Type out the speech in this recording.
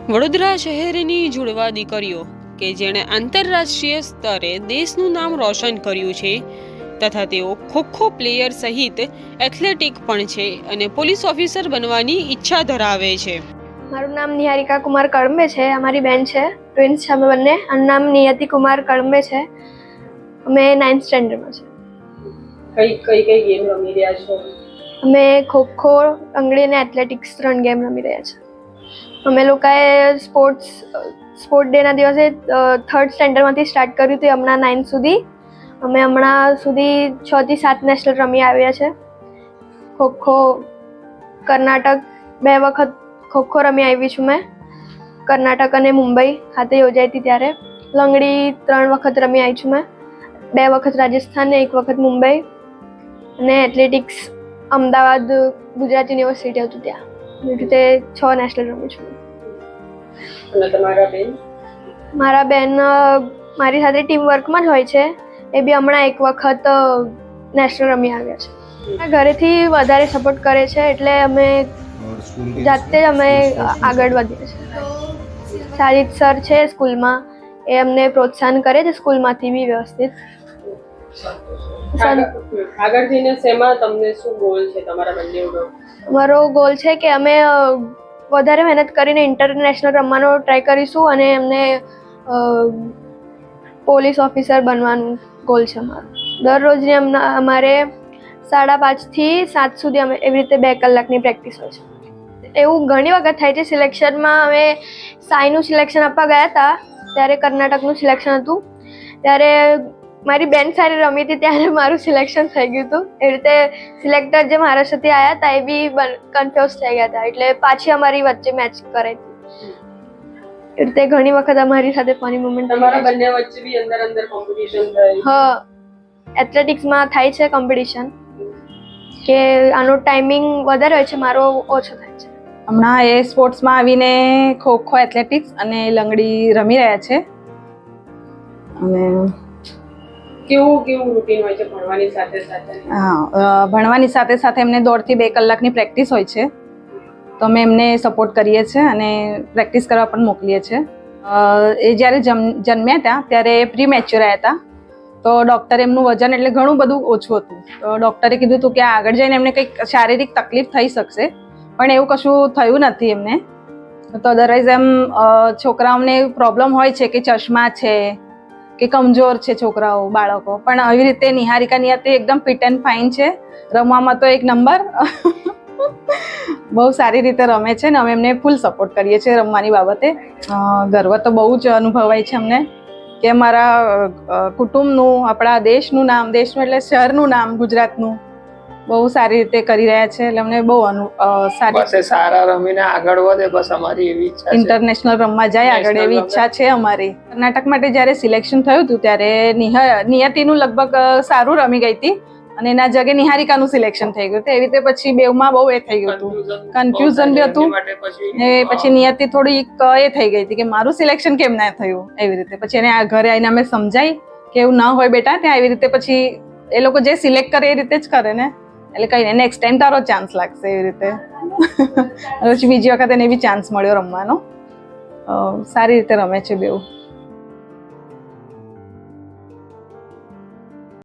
વડોદરા શહેરની જુડવા દીકરીઓ કે જેણે આંતરરાષ્ટ્રીય સ્તરે દેશનું નામ રોશન કર્યું છે તથા તેઓ ખોખો પ્લેયર સહિત એથ્લેટિક પણ છે અને પોલીસ ઓફિસર બનવાની ઈચ્છા ધરાવે છે. મારું નામ નિહારિકા કુમાર કળંબે છે. અમારી બેન છે, ટ્વિન્સ છે અમે બંને. આનું નામ નિયતિ કુમાર કળંબે છે. અમે 9th સ્ટેન્ડર્ડમાં છે. કઈ ગેમ રમી રહ્યા છો? અમે ખોખો, લંગડી અને એથ્લેટિક્સ 3 ગેમ રમી રહ્યા છે. અમે લોકોએ સ્પોર્ટ ડેના દિવસે 3rd સ્ટેન્ડર્ડમાંથી સ્ટાર્ટ કર્યું હતું હમણાં 9th સુધી. અમે હમણાં સુધી 6 થી 7 નેશનલ રમી આવ્યા છે. ખોખો કર્ણાટક 2 વખત ખોખો રમી આવી છું મેં, કર્ણાટક અને મુંબઈ ખાતે યોજાઈ હતી ત્યારે. લંગડી 3 વખત રમી આવી છું મેં, 2 વખત રાજસ્થાન ને 1 વખત મુંબઈ. અને એથ્લેટિક્સ અમદાવાદ ગુજરાત યુનિવર્સિટી હતું ત્યાં. એવી રીતે 6 નેશનલ રમી છું. અને તમારા બેન? મારા બેન મારી સાથે ટીમ વર્કમાં જ હોય છે. એ બી હમણાં 1 વખત નેશનલ રમી આવ્યા છે. ઘરેથી વધારે સપોર્ટ કરે છે એટલે અમે જાતે જ અમે આગળ વધીએ છીએ. સાજિદ સર છે સ્કૂલમાં, એ અમને પ્રોત્સાહન કરે છે સ્કૂલમાંથી બી વ્યવસ્થિત. આગળ જઈને શેમાં તમને શું ગોલ છે તમારા બંનેનો? અમારો ગોલ છે કે અમે વધારે મહેનત કરીને ઇન્ટરનેશનલ રમવાનો ટ્રાય કરીશું અને અમને પોલીસ ઓફિસર બનવાનું ગોલ છે અમારો. દરરોજની અમારે 5:30 થી 7 સુધી અમે એવી રીતે 2 કલાકની પ્રેક્ટિસ હોય છે. એવું ઘણી વખત થાય છે. સિલેક્શનમાં અમે સાઈનું સિલેક્શન આપવા ગયા હતા ત્યારે કર્ણાટકનું સિલેક્શન હતું. ત્યારે મારી બેન સારી રમી હતી ત્યારે મારું સિલેક્શન થઈ ગયું હતું. એ રીતે સિલેક્ટર જે મહારાષ્ટ્રથી આવ્યા હતા એ બી કન્ફ્યુઝ થઈ ગયા હતા, એટલે પાછી અમારી વચ્ચે મેચ કરાઈ હતી. એ રીતે ઘણી વખત અમારી સાથે ફની મોમેન્ટ. તમારા બંને વચ્ચે બી અંદર કોમ્પિટિશન થાય? હા, એથ્લેટિક્સમાં થાય છે કોમ્પિટિશન કે આનો ટાઈમિંગ વધારે હોય છે, મારો ઓછો થાય છે. હમણાં એ સ્પોર્ટ્સમાં આવીને ખોખો, એથ્લેટિક્સ અને લંગડી રમી રહ્યા છે. અને કેવું રૂટીન હોય છે ભણવાની સાથે સાથે? હા, ભણવાની સાથે સાથે એમને 1.5 થી 2 કલાકની પ્રેક્ટિસ હોય છે, તો અમે એમને સપોર્ટ કરીએ છીએ અને પ્રેક્ટિસ કરવા પણ મોકલીએ છીએ. એ જ્યારે જન્મ્યા હતા ત્યારે પ્રી મેચ્યોર આવ્યા હતા, તો ડૉક્ટરે એમનું વજન એટલે ઘણું બધું ઓછું હતું. તો ડૉક્ટરે કીધું હતું કે આગળ જઈને એમને કંઈક શારીરિક તકલીફ થઈ શકશે, પણ એવું કશું થયું નથી એમને. તો અદરવાઇઝ એમ છોકરાઓને પ્રોબ્લેમ હોય છે કે ચશ્મા છે કે કમજોર છે છોકરાઓ, બાળકો, પણ આવી રીતે નિહારિકા નિયતિ એકદમ ફિટ એન્ડ ફાઇન છે. રમવામાં તો 1 નંબર. બહુ સારી રીતે રમે છે ને અમે એમને ફૂલ સપોર્ટ કરીએ છીએ રમવાની બાબતે. ગર્વ તો બહુ જ અનુભવાય છે અમને કે અમારા કુટુંબનું, આપણા દેશનું નામ, દેશનું એટલે શહેરનું નામ, ગુજરાતનું બહુ સારી રીતે કરી રહ્યા છે. એટલે અમને બહુ સારા રમીને આગળ વધે, બસ અમારી એવી ઈચ્છા છે. ઇન્ટરનેશનલ રમવા જાય આગળ, એવી ઈચ્છા છે અમારી. કર્ણાટક માટે જ્યારે સિલેક્શન થયું હતું ત્યારે નિયતિનું લગભગ સારું રમી ગઈ હતી અને એના જગ્યાએ નિહારિકાનું સિલેક્શન થઈ ગયું હતું. એવી રીતે પછી બેવમાં બહુ એ થઈ ગયું હતું, કન્ફ્યુઝન બી હતું. એ પછી નિયતિ થોડી એ થઈ ગઈ હતી કે મારું સિલેક્શન કેમ ના થયું. એવી રીતે પછી એને આ ઘરે આવીને અમે સમજાઈ કે એવું ન હોય બેટા, ત્યાં એવી રીતે પછી એ લોકો જે સિલેક્ટ કરે એ રીતે જ કરે ને, એટલે કઈ નહીં, નેક્સ્ટ ટાઈમ તારો ચાન્સ લાગશે. એવી રીતે પછી બીજી વખત એને બી ચાન્સ મળ્યો રમવાનો. સારી રીતે રમે છે બેઉ.